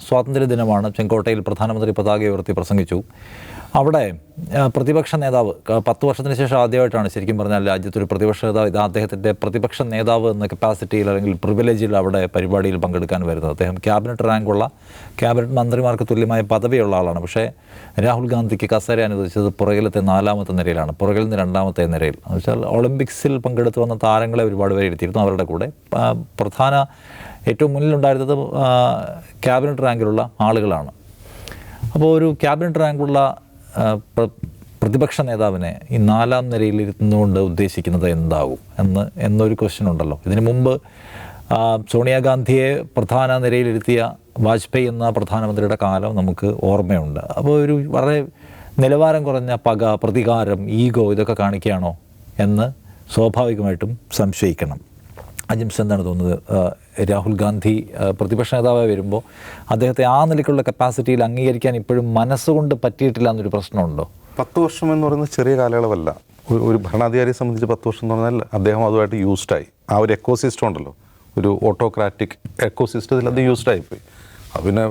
സ്വാതന്ത്ര്യ ദിനമാണ്. ചെങ്കോട്ടയിൽ പ്രധാനമന്ത്രി പതാക ഉയർത്തി പ്രസംഗിച്ചു. അവിടെ പ്രതിപക്ഷ നേതാവ് 10 വർഷത്തിന് ശേഷം ആദ്യമായിട്ടാണ് ശരിക്കും പറഞ്ഞാൽ രാജ്യത്തൊരു പ്രതിപക്ഷ നേതാവ്, ഇത് അദ്ദേഹത്തിൻ്റെ പ്രതിപക്ഷ നേതാവ് എന്ന കപ്പാസിറ്റിയിൽ അല്ലെങ്കിൽ പ്രിവിലേജിൽ അവിടെ പരിപാടിയിൽ പങ്കെടുക്കാൻ വരുന്നത്. അദ്ദേഹം ക്യാബിനറ്റ് റാങ്കുള്ള, ക്യാബിനറ്റ് മന്ത്രിമാർക്ക് തുല്യമായ പദവിയുള്ള ആളാണ്. പക്ഷേ രാഹുൽ ഗാന്ധിക്ക് കസേര അനുവദിച്ചത് പുറകിലത്തെ 4ാമത്തെ നിരയിലാണ്, പുറകിൽ നിന്ന് 2ാമത്തെ നിരയിൽ. എന്ന് വെച്ചാൽ ഒളിമ്പിക്സിൽ പങ്കെടുത്തു വന്ന താരങ്ങളെ ഒരുപാട് പേര് ഇരുത്തിയിരുന്നു അവരുടെ കൂടെ. ഏറ്റവും മുന്നിലുണ്ടായിരുന്നത് ക്യാബിനറ്റ് റാങ്കിലുള്ള ആളുകളാണ്. അപ്പോൾ ഒരു ക്യാബിനറ്റ് റാങ്കുള്ള പ്രതിപക്ഷ നേതാവിനെ ഈ 4ാം നിരയിൽ ഇരുത്തുന്നതുകൊണ്ട് ഉദ്ദേശിക്കുന്നത് എന്താകും എന്നൊരു ക്വസ്റ്റ്യൻ ഉണ്ടല്ലോ. ഇതിനു മുമ്പ് സോണിയാഗാന്ധിയെ പ്രധാന നിരയിലിരുത്തിയ വാജ്പേയി എന്ന പ്രധാനമന്ത്രിയുടെ കാലം നമുക്ക് ഓർമ്മയുണ്ട്. അപ്പോൾ ഒരു വളരെ നിലവാരം കുറഞ്ഞ പക, പ്രതികാരം, ഈഗോ ഇതൊക്കെ കാണിക്കുകയാണോ എന്ന് സ്വാഭാവികമായിട്ടും സംശയിക്കണം. അജിംസ് എന്താണ് തോന്നുന്നത്? രാഹുൽ ഗാന്ധി പ്രതിപക്ഷ നേതാവായി വരുമ്പോൾ അദ്ദേഹത്തെ ആ നിലയ്ക്കുള്ള കപ്പാസിറ്റിയിൽ അംഗീകരിക്കാൻ ഇപ്പോഴും മനസ്സുകൊണ്ട് പറ്റിയിട്ടില്ല എന്നൊരു പ്രശ്നമുണ്ടോ? 10 വർഷം എന്ന് പറയുന്നത് ചെറിയ കാലയളവല്ല. ഒരു ഭരണാധികാരിയെ സംബന്ധിച്ച് 10 വർഷം എന്ന് പറഞ്ഞാൽ അദ്ദേഹം അതുമായിട്ട് യൂസ്ഡായി. ആ ഒരു എക്കോസിസ്റ്റം ഉണ്ടല്ലോ, ഒരു ഓട്ടോക്രാറ്റിക് എക്കോസിസ്റ്റത്തിൽ അത് യൂസ്ഡായിപ്പോയി. പിന്നെ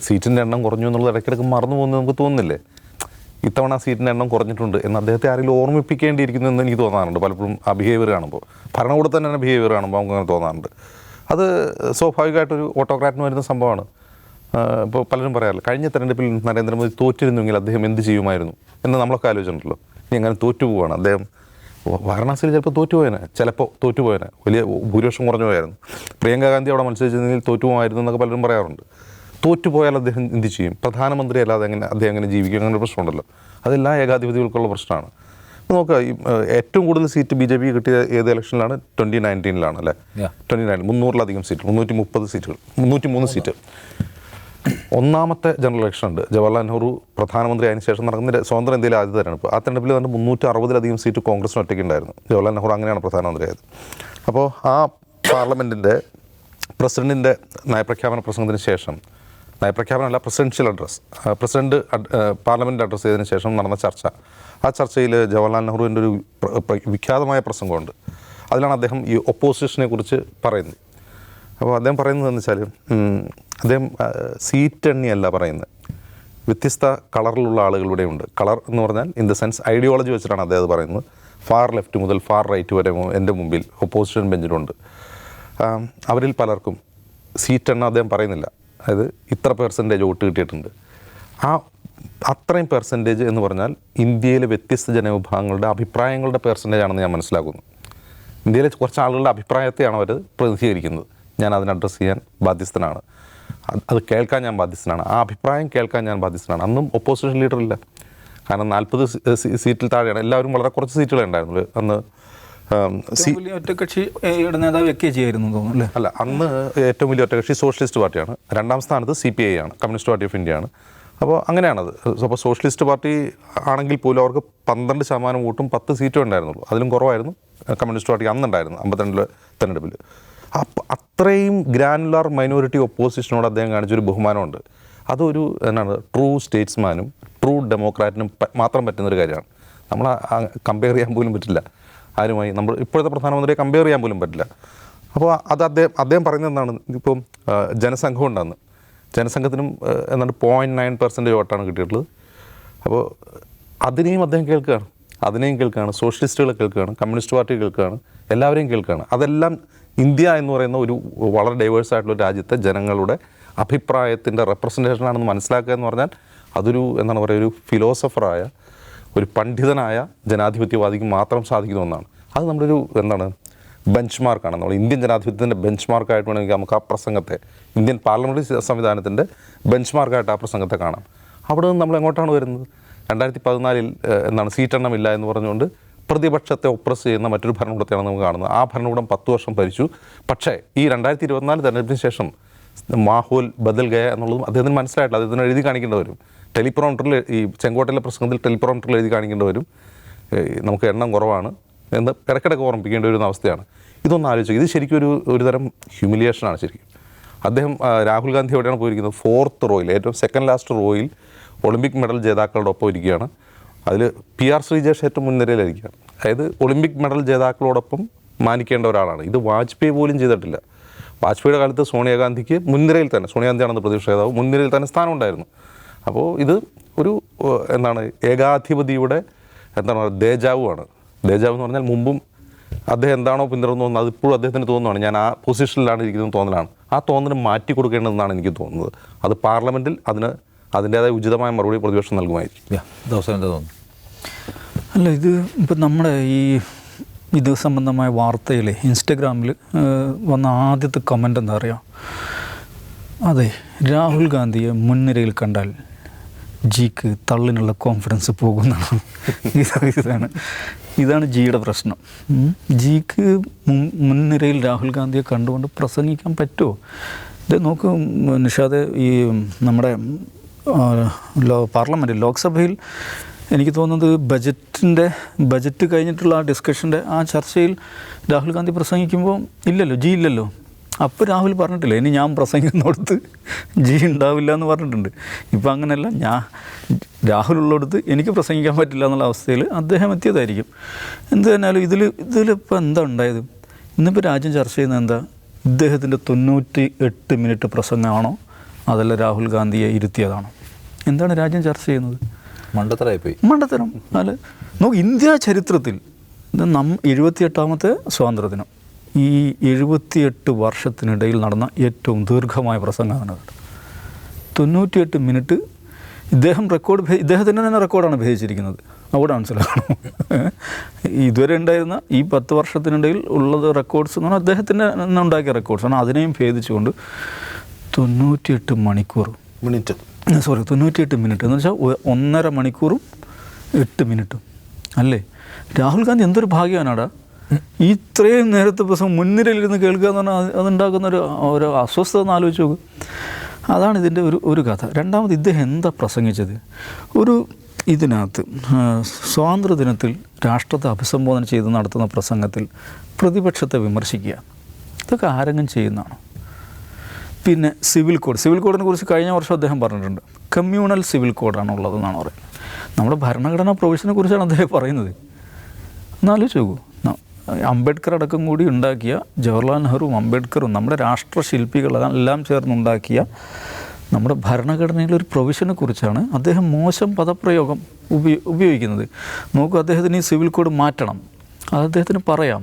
സീറ്റിൻ്റെ എണ്ണം കുറഞ്ഞു എന്നുള്ളത് ഇടയ്ക്കിടയ്ക്ക് മറന്നു പോകുന്നത് നമുക്ക് തോന്നുന്നില്ലേ? ഇത്തവണ സീറ്റിൻ്റെ എണ്ണം കുറഞ്ഞിട്ടുണ്ട് എന്ന് അദ്ദേഹത്തെ ആരെങ്കിലും ഓർമ്മിപ്പിക്കേണ്ടിയിരിക്കുന്നു എന്ന് എനിക്ക് തോന്നാറുണ്ട് പലപ്പോഴും. ആ ബിഹേവിയർ കാണുമ്പോൾ, ഭരണകൂടത്തിൽ തന്നെ ബിഹേവിയർ കാണുമ്പോൾ നമുക്ക് അങ്ങനെ തോന്നാറുണ്ട്. അത് സ്വാഭാവികമായിട്ടൊരു ഓട്ടോക്രാറ്റിന് വരുന്ന സംഭവമാണ്. ഇപ്പോൾ പലരും പറയാറില്ല, കഴിഞ്ഞ തെരഞ്ഞെടുപ്പിൽ നരേന്ദ്രമോദി തോറ്റിരുന്നെങ്കിൽ അദ്ദേഹം എന്ത് ചെയ്യുമായിരുന്നു എന്ന് നമ്മളൊക്കെ ആലോചിച്ചിട്ടുണ്ടല്ലോ. ഇനി അങ്ങനെ തോറ്റുപോവാണ് അദ്ദേഹം. വാരണാസിയിൽ ചിലപ്പോൾ തോറ്റുപോയേനെ, വലിയ ഭൂരിപക്ഷം കുറഞ്ഞു പോയായിരുന്നു. പ്രിയങ്ക ഗാന്ധി അവിടെ മത്സരിച്ചിരുന്നെങ്കിൽ തോറ്റുപോകുമായിരുന്നു എന്നൊക്കെ പലരും പറയാറുണ്ട്. തോറ്റുപോയാൽ അദ്ദേഹം എന്ത് ചെയ്യും? പ്രധാനമന്ത്രി അല്ലാതെ അദ്ദേഹം എങ്ങനെ ജീവിക്കും? അങ്ങനെ പ്രശ്നമുണ്ടല്ലോ. അതെല്ലാം ഏകാധിപതികൾക്കുള്ള പ്രശ്നമാണ്. നോക്കുക, ഈ ഏറ്റവും കൂടുതൽ സീറ്റ് BJP കിട്ടിയ ഏത് ഇലക്ഷനിലാണ്? 2019 അല്ലേ? 2019 300-ലധികം സീറ്റ്, 330 സീറ്റുകൾ, 303 സീറ്റ്. ഒന്നാമത്തെ ജനറൽ ഇലക്ഷൻ ഉണ്ട്, ജവഹർലാൽ നെഹ്റു പ്രധാനമന്ത്രി ആയതിനു ശേഷം നടക്കുന്ന സ്വതന്ത്ര ഇന്ത്യയിലെ ആദ്യ തെരഞ്ഞെടുപ്പ്. ആ തെരഞ്ഞെടുപ്പിൽ തന്നെ 360-ലധികം സീറ്റ് കോൺഗ്രസിന് ഒറ്റയ്ക്കുണ്ടായിരുന്നു. ജവഹർലാൽ നെഹ്റു അങ്ങനെയാണ് പ്രധാനമന്ത്രിയായത്. അപ്പോൾ ആ പാർലമെൻറ്റിൻ്റെ പ്രസിഡൻറ്റിൻ്റെ നയപ്രഖ്യാപന പ്രസംഗത്തിന് ശേഷം, നയപ്രഖ്യാപനമല്ല, presidential address, president parliament address ചെയ്തതിന് ശേഷം നടന്ന ചർച്ച. ആ ചർച്ചയിൽ ജവഹർലാൽ നെഹ്റുവിൻ്റെ ഒരു വിഖ്യാതമായ പ്രസംഗമുണ്ട്. അതിലാണ് അദ്ദേഹം ഈ ഒപ്പോസിഷനെ കുറിച്ച് പറയുന്നത്. അപ്പോൾ അദ്ദേഹം പറയുന്നതെന്ന് വെച്ചാൽ, അദ്ദേഹം സീറ്റ് എണ്ണിയല്ല പറയുന്നത്, വ്യത്യസ്ത കളറിലുള്ള ആളുകളുടെ ഉണ്ട്. കളർ എന്ന് പറഞ്ഞാൽ ഇൻ ദ സെൻസ് ഐഡിയോളജി വെച്ചിട്ടാണ് അദ്ദേഹം അത് പറയുന്നത്. ഫാർ ലെഫ്റ്റ് മുതൽ ഫാർ റൈറ്റ് വരെ എൻ്റെ മുമ്പിൽ ഒപ്പോസിഷൻ ബെഞ്ചിലുണ്ട്. അവരിൽ പലർക്കും സീറ്റ് എണ്ണ അദ്ദേഹം പറയുന്നില്ല. അതായത് ഇത്ര പെർസെൻറ്റേജ് വോട്ട് കിട്ടിയിട്ടുണ്ട്. അത്രയും പെർസെൻറ്റേജ് എന്ന് പറഞ്ഞാൽ ഇന്ത്യയിലെ വ്യത്യസ്ത ജനവിഭാഗങ്ങളുടെ അഭിപ്രായങ്ങളുടെ പെർസെൻറ്റേജ് ആണെന്ന് ഞാൻ മനസ്സിലാക്കുന്നു. ഇന്ത്യയിലെ കുറച്ച് ആളുകളുടെ അഭിപ്രായത്തെയാണ് അവർ പ്രതിനിധീകരിക്കുന്നത്. ഞാൻ അതിന് അഡ്രസ്സ് ചെയ്യാൻ ബാധ്യസ്ഥനാണ്, അത് കേൾക്കാൻ ഞാൻ ബാധ്യസ്ഥനാണ്, ആ അഭിപ്രായം കേൾക്കാൻ ഞാൻ ബാധ്യസ്ഥനാണ്. അന്നും ഒപ്പോസിഷൻ ലീഡർ ഇല്ല, കാരണം 40 സീറ്റിൽ താഴെയാണ്. എല്ലാവരും വളരെ കുറച്ച് സീറ്റുകളെ ഉണ്ടായിരുന്നുള്ളൂ അന്ന്. ഒറ്റകക്ഷി നേതാവ് ചെയ്യായിരുന്നു തോന്നുന്നു അല്ല, അന്ന് ഏറ്റവും വലിയ ഒറ്റകക്ഷി സോഷ്യലിസ്റ്റ് പാർട്ടിയാണ്. 2ാം സ്ഥാനത്ത് CPI ആണ്, കമ്മ്യൂണിസ്റ്റ് പാർട്ടി ഓഫ് ഇന്ത്യ ആണ്. അപ്പോൾ അങ്ങനെയാണത്. അപ്പോൾ സോഷ്യലിസ്റ്റ് പാർട്ടി ആണെങ്കിൽ പോലും അവർക്ക് 12% വോട്ടും 10 സീറ്റും ഉണ്ടായിരുന്നുള്ളൂ. അതിലും കുറവായിരുന്നു കമ്മ്യൂണിസ്റ്റ് പാർട്ടി അന്നുണ്ടായിരുന്നു 52 തെരഞ്ഞെടുപ്പിൽ. അത്രയും ഗ്രാനുലാർ മൈനോറിറ്റി ഒപ്പോസിഷനോട് അദ്ദേഹം കാണിച്ചൊരു ബഹുമാനമുണ്ട്. അതൊരു ട്രൂ സ്റ്റേറ്റ്സ്മാനും ട്രൂ ഡെമോക്രാറ്റിനും മാത്രം പറ്റുന്നൊരു കാര്യമാണ്. നമ്മൾ കമ്പയർ ചെയ്യാൻ പോലും പറ്റില്ല ആരുമായി. നമ്മൾ ഇപ്പോഴത്തെ പ്രധാനമന്ത്രിയെ കമ്പയർ ചെയ്യാൻ പോലും പറ്റില്ല. അപ്പോൾ അത് അദ്ദേഹം പറയുന്നത് എന്താണ്? ഇപ്പം ജനസംഘം ഉണ്ടെന്ന്, ജനസംഘത്തിനും 0.9% വോട്ടാണ് കിട്ടിയിട്ടുള്ളത്. അപ്പോൾ അതിനെയും അദ്ദേഹം കേൾക്കുകയാണ്, സോഷ്യലിസ്റ്റുകളെ കേൾക്കുകയാണ്, കമ്മ്യൂണിസ്റ്റ് പാർട്ടി കേൾക്കുകയാണ്, എല്ലാവരെയും കേൾക്കുകയാണ്. അതെല്ലാം ഇന്ത്യ എന്ന് പറയുന്ന ഒരു വളരെ ഡൈവേഴ്സ് ആയിട്ടുള്ള രാജ്യത്തെ ജനങ്ങളുടെ അഭിപ്രായത്തിൻ്റെ റെപ്രസെൻറ്റേഷനാണെന്ന് മനസ്സിലാക്കുക എന്ന് പറഞ്ഞാൽ അതൊരു ഒരു ഫിലോസഫറായ, ഒരു പണ്ഡിതനായ ജനാധിപത്യവാദിക്ക് മാത്രം സാധിക്കുന്ന ഒന്നാണ്. അത് നമ്മളൊരു ബെഞ്ച് മാർക്കാണ്. നമ്മൾ ഇന്ത്യൻ ജനാധിപത്യത്തിൻ്റെ ബെഞ്ച് മാർക്കായിട്ട് വേണമെങ്കിൽ നമുക്ക് ആ പ്രസംഗത്തെ, ഇന്ത്യൻ പാർലമെൻ്ററി സംവിധാനത്തിൻ്റെ ബെഞ്ച് മാർക്കായിട്ട് ആ പ്രസംഗത്തെ കാണാം. അവിടെ നിന്ന് നമ്മൾ എങ്ങോട്ടാണ് വരുന്നത്? 2014 സീറ്റെണ്ണമില്ല എന്ന് പറഞ്ഞുകൊണ്ട് പ്രതിപക്ഷത്തെ ഒപ്രസ് ചെയ്യുന്ന മറ്റൊരു ഭരണകൂടത്തെയാണ് നമുക്ക് കാണുന്നത്. ആ ഭരണകൂടം 10 വർഷം ഭരിച്ചു. പക്ഷേ ഈ 2024 തെരഞ്ഞെടുപ്പിന് ശേഷം മാഹോൽ ബദൽ ഗയ എന്നുള്ളതും അദ്ദേഹത്തിന് മനസ്സിലായിട്ടില്ല. അദ്ദേഹത്തിന് എഴുതി കാണിക്കേണ്ടി വരും. ടെലിപ്രോംപ്റ്ററിൽ, ഈ ചെങ്കോട്ടയിലെ പ്രസംഗത്തിൽ ടെലിപ്രോംപ്റ്ററിൽ എഴുതി കാണിക്കേണ്ടി വരും നമുക്ക് എണ്ണം കുറവാണ് എന്ന് ഇടയ്ക്കിടയ്ക്ക് ഓർമ്മിപ്പിക്കേണ്ട ഒരു അവസ്ഥയാണ്. ഇതൊന്നും ആലോചിക്കുക, ഇത് ശരിക്കും ഒരു തരം ഹ്യൂമിലിയേഷനാണ് ശരിക്കും. അദ്ദേഹം രാഹുൽ ഗാന്ധി എവിടെയാണ് പോയിരിക്കുന്നത്? 4th റോയിൽ, ഏറ്റവും സെക്കൻഡ് ലാസ്റ്റ് റോയിൽ ഒളിമ്പിക് മെഡൽ ജേതാക്കളുടെ ഒപ്പം ഇരിക്കുകയാണ്. അതിൽ PR ശ്രീജേഷ് ഏറ്റവും മുൻനിരയിലിരിക്കുകയാണ്. അതായത് ഒളിമ്പിക് മെഡൽ ജേതാക്കളോടൊപ്പം മാനിക്കേണ്ട ഒരാളാണ്. ഇത് വാജ്പേയി പോലും ചെയ്തിട്ടില്ല. വാജ്പേയിയുടെ കാലത്ത് സോണിയാഗാന്ധിക്ക് മുൻനിരയിൽ തന്നെ, സോണിയാഗാന്ധിയാണെന്ന് പ്രതിപക്ഷ നേതാവ്, മുൻനിരയിൽ തന്നെ സ്ഥാനം ഉണ്ടായിരുന്നു. അപ്പോൾ ഇത് ഒരു ഏകാധിപതിയുടെ ദേജാവുമാണ്. ദേജാവ് എന്ന് പറഞ്ഞാൽ മുമ്പും അദ്ദേഹം എന്താണോ പിന്തുടർന്നു അതിപ്പോഴും അദ്ദേഹത്തിന് തോന്നുന്നതാണ്, ഞാൻ ആ പൊസിഷനിലാണ് ഇരിക്കുന്നത് തോന്നലാണ്. ആ തോന്നൽ മാറ്റി കൊടുക്കേണ്ടതെന്നാണ് എനിക്ക് തോന്നുന്നത്. അത് പാർലമെൻറ്റിൽ അതിൻ്റേതായ ഉചിതമായ മറുപടി പ്രതിപക്ഷം നൽകുമായിരിക്കും. ദിവസം എന്താ തോന്നുന്നു? അല്ല, ഇത് ഇപ്പം നമ്മുടെ ഇത് സംബന്ധമായ വാർത്തയിൽ ഇൻസ്റ്റഗ്രാമിൽ വന്ന ആദ്യത്തെ കമൻ്റ് എന്താ പറയുക, അതെ, രാഹുൽ ഗാന്ധിയെ മുൻനിരയിൽ കണ്ടാൽ ജിക്ക് തള്ളിനുള്ള കോൺഫിഡൻസ് പോകുന്നതാണ്. ഇതാണ് ജിയുടെ പ്രശ്നം. ജിക്ക് മുൻനിരയിൽ രാഹുൽ ഗാന്ധിയെ കണ്ടുകൊണ്ട് പ്രസംഗിക്കാൻ പറ്റുമോ? ഇത് നോക്ക് നിഷാദ്, ഈ നമ്മുടെ പാർലമെൻറ്റിൽ ലോക്സഭയിൽ എനിക്ക് തോന്നുന്നത് ബജറ്റ് കഴിഞ്ഞിട്ടുള്ള ആ ഡിസ്കഷൻ്റെ ആ ചർച്ചയിൽ രാഹുൽ ഗാന്ധി പ്രസംഗിക്കുമ്പോൾ ജി ഇല്ലല്ലോ. അപ്പോൾ രാഹുൽ പറഞ്ഞിട്ടില്ല ഇനി ഞാൻ പ്രസംഗിക്കുന്നിടത്ത് ജി ഉണ്ടാവില്ല എന്ന് പറഞ്ഞിട്ടുണ്ട്. ഇപ്പം അങ്ങനെയല്ല, രാഹുൽ ഉള്ളിടത്ത് എനിക്ക് പ്രസംഗിക്കാൻ പറ്റില്ല എന്നുള്ള അവസ്ഥയിൽ അദ്ദേഹം എത്തിയതായിരിക്കും. എന്ത് തന്നെയാലും ഇതിലിപ്പോൾ എന്താ ഉണ്ടായത്? ഇന്നിപ്പോൾ രാജ്യം ചർച്ച ചെയ്യുന്നത് എന്താ? ഇദ്ദേഹത്തിൻ്റെ 98 മിനിറ്റ് പ്രസംഗമാണോ അതല്ല രാഹുൽ ഗാന്ധിയെ ഇരുത്തിയതാണോ? എന്താണ് രാജ്യം ചർച്ച ചെയ്യുന്നത്? മണ്ടത്തരം. അല്ല, നോക്ക്, ഇന്ത്യ ചരിത്രത്തിൽ 78ാമത്തെ സ്വാതന്ത്ര്യദിനം, ഈ 78 വർഷത്തിനിടയിൽ നടന്ന ഏറ്റവും ദീർഘമായ പ്രസംഗമാണ്. 98 മിനിറ്റ് ഇദ്ദേഹത്തിൻ്റെ തന്നെ റെക്കോർഡാണ് ഭേദിച്ചിരിക്കുന്നത്. അവിടെ മനസ്സിലാക്കണം. ഇതുവരെ ഉണ്ടായിരുന്ന ഈ 10 വർഷത്തിനിടയിൽ ഉള്ളത് റെക്കോർഡ്സ് എന്ന് പറഞ്ഞാൽ അദ്ദേഹത്തിൻ്റെ തന്നെ ഉണ്ടാക്കിയ റെക്കോർഡ്സാണ്. അതിനെയും ഭേദിച്ചുകൊണ്ട് 98 മിനിറ്റ് എന്ന് വെച്ചാൽ 1.5 മണിക്കൂറും 8 മിനിറ്റും അല്ലേ? രാഹുൽ ഗാന്ധി എന്തൊരു ഭാഗ്യവാനാടാ. ഇത്രയും നേരത്തെ പ്രസംഗം മുൻനിരയിലിരുന്ന് കേൾക്കുക എന്ന് പറഞ്ഞാൽ അതുണ്ടാക്കുന്ന ഒരു അസ്വസ്ഥത എന്ന് ആലോചിച്ച് നോക്ക്. അതാണ് ഇതിൻ്റെ ഒരു കഥ. രണ്ടാമത്, ഇദ്ദേഹം എന്താ പ്രസംഗിച്ചത്? ഇതിനകത്ത് സ്വാതന്ത്ര്യദിനത്തിൽ രാഷ്ട്രത്തെ അഭിസംബോധന ചെയ്ത് നടത്തുന്ന പ്രസംഗത്തിൽ പ്രതിപക്ഷത്തെ വിമർശിക്കുക, ഇതൊക്കെ ആരെങ്കിലും ചെയ്യുന്നതാണോ? പിന്നെ സിവിൽ കോഡിനെ കുറിച്ച് കഴിഞ്ഞ വർഷം അദ്ദേഹം പറഞ്ഞിട്ടുണ്ട്. കമ്മ്യൂണൽ സിവിൽ കോഡാണ് ഉള്ളതെന്നാണ് പറയുന്നത്. നമ്മുടെ ഭരണഘടനാ പ്രൊവിഷനെ കുറിച്ചാണ് അദ്ദേഹം പറയുന്നത്. എന്നാലോചിച്ച് നോക്കൂ, അംബേദ്കർ അടക്കം കൂടി ഉണ്ടാക്കിയ, ജവഹർലാൽ നെഹ്റുവും അംബേദ്കറും നമ്മുടെ രാഷ്ട്രശില്പികളെല്ലാം ചേർന്നുണ്ടാക്കിയ നമ്മുടെ ഭരണഘടനയിലൊരു പ്രൊവിഷനെ കുറിച്ചാണ് അദ്ദേഹം മോശം പദപ്രയോഗം ഉപയോഗിക്കുന്നത്. നോക്കൂ, അദ്ദേഹത്തിന് ഈ സിവിൽ കോഡ് മാറ്റണം, അത് അദ്ദേഹത്തിന് പറയാം.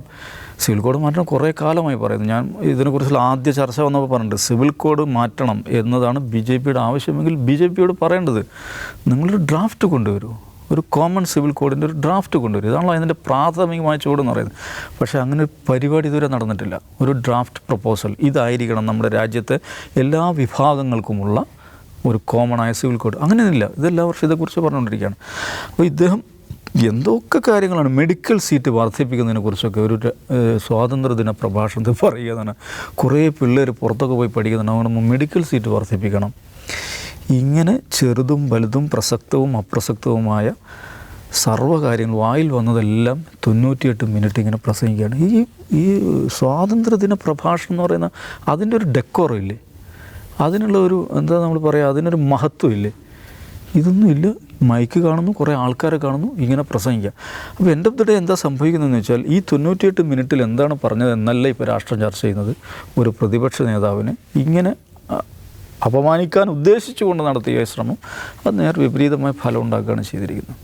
സിവിൽ കോഡ് മാറ്റണം കുറേ കാലമായി പറയുന്നു. ഞാൻ ഇതിനെക്കുറിച്ചുള്ള ആദ്യ ചർച്ച വന്നപ്പോൾ പറഞ്ഞിട്ടുണ്ട്, സിവിൽ കോഡ് മാറ്റണം എന്നതാണ് BJPയുടെ ആവശ്യമെങ്കിൽ BJPയോട് പറയേണ്ടത്, നിങ്ങളൊരു ഡ്രാഫ്റ്റ് കൊണ്ടുവരൂ, ഒരു കോമൺ സിവിൽ കോഡിൻ്റെ ഒരു ഡ്രാഫ്റ്റ് കൊണ്ടുവരും. ഇതാണല്ലോ അതിൻ്റെ പ്രാഥമികമായ ചുവടെന്ന് പറയുന്നത്. പക്ഷേ അങ്ങനെ ഒരു പരിപാടി ഇതുവരെ നടന്നിട്ടില്ല. ഒരു ഡ്രാഫ്റ്റ് പ്രപ്പോസൽ ഇതായിരിക്കണം നമ്മുടെ രാജ്യത്തെ എല്ലാ വിഭാഗങ്ങൾക്കുമുള്ള ഒരു കോമണായ സിവിൽ കോഡ്. അങ്ങനെയൊന്നുമില്ല. ഇതെല്ലാ വർഷം ഇതേക്കുറിച്ച് പറഞ്ഞുകൊണ്ടിരിക്കുകയാണ്. അപ്പോൾ ഇദ്ദേഹം എന്തൊക്കെ കാര്യങ്ങളാണ്, മെഡിക്കൽ സീറ്റ് വർദ്ധിപ്പിക്കുന്നതിനെ കുറിച്ചൊക്കെ ഒരു സ്വാതന്ത്ര്യദിന പ്രഭാഷണത്തിൽ പറയുക എന്നാണ്. കുറേ പിള്ളേർ പുറത്തൊക്കെ പോയി പഠിക്കുന്നുണ്ട്, അതുകൊണ്ട് മെഡിക്കൽ സീറ്റ് വർദ്ധിപ്പിക്കണം. ഇങ്ങനെ ചെറുതും വലുതും പ്രസക്തവും അപ്രസക്തവുമായ സർവ്വകാര്യങ്ങൾ വായിൽ വന്നതെല്ലാം 98 മിനിറ്റ് ഇങ്ങനെ പ്രസംഗിക്കുകയാണ്. ഈ സ്വാതന്ത്ര്യദിന പ്രഭാഷണം എന്ന് പറയുന്ന അതിൻ്റെ ഒരു ഡെക്കോറം ഇല്ലേ, അതിനുള്ള ഒരു എന്താ നമ്മൾ പറയുക, അതിനൊരു മഹത്വം ഇല്ലേ? ഇതൊന്നും ഇല്ല. മൈക്ക് കാണുന്നു, കുറേ ആൾക്കാരെ കാണുന്നു, ഇങ്ങനെ പ്രസംഗിക്കുക. അപ്പോൾ എൻ്റെ അടുത്തിടെ എന്താ സംഭവിക്കുന്നതെന്ന് വെച്ചാൽ, ഈ 98 മിനിറ്റിൽ എന്താണ് പറഞ്ഞത് എന്നല്ല ഇപ്പോൾ രാഷ്ട്രം ചർച്ച ചെയ്യുന്നത്. ഒരു പ്രതിപക്ഷ നേതാവിനെ ഇങ്ങനെ അപമാനിക്കാൻ ഉദ്ദേശിച്ചുകൊണ്ട് നടത്തിയ ശ്രമം അത് നേർ വിപരീതമായ ഫലം ഉണ്ടാക്കുകയാണ് ചെയ്തിരിക്കുന്നത്.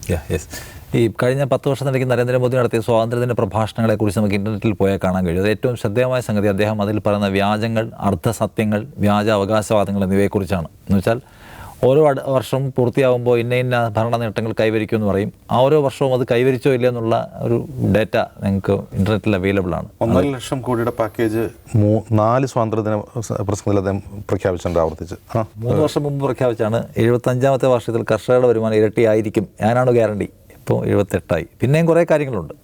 ഈ കഴിഞ്ഞ 10 വർഷത്തിനിടയ്ക്ക് നരേന്ദ്രമോദി നടത്തിയ സ്വാതന്ത്ര്യദിന പ്രഭാഷണങ്ങളെക്കുറിച്ച് നമുക്ക് ഇൻ്റർനെറ്റിൽ പോയാൽ കാണാൻ കഴിയും. അത് ഏറ്റവും ശ്രദ്ധേയമായ സംഗതി, അദ്ദേഹം അതിൽ പറയുന്ന വ്യാജങ്ങൾ, അർദ്ധസത്യങ്ങൾ, വ്യാജ അവകാശവാദങ്ങൾ എന്നിവയെക്കുറിച്ചാണ്. എന്ന് വെച്ചാൽ ഓരോ വർഷവും പൂർത്തിയാകുമ്പോൾ ഇന്ന ഭരണ നേട്ടങ്ങൾ കൈവരിക്കുമെന്ന് പറയും. ആ ഓരോ വർഷവും അത് കൈവരിച്ചോ ഇല്ല എന്നുള്ള ഒരു ഡേറ്റ നിങ്ങൾക്ക് ഇൻ്റർനെറ്റിൽ അവൈലബിൾ ആണ്. 1.5 ലക്ഷം കോടിയുടെ പാക്കേജ് 4 സ്വാതന്ത്ര്യദിന പ്രസംഗത്തിൽ അദ്ദേഹം പ്രഖ്യാപിച്ചിട്ടുണ്ട്, ആവർത്തിച്ച് 3 വർഷം മുമ്പ് പ്രഖ്യാപിച്ചാണ്. 75ാമത്തെ വർഷത്തിൽ കർഷകരുടെ വരുമാനം ഇരട്ടിയായിരിക്കും, ഞാനാണ് ഗ്യാരണ്ടി. ഇപ്പോൾ 78ആയി. പിന്നെയും കുറേ കാര്യങ്ങളുണ്ട്.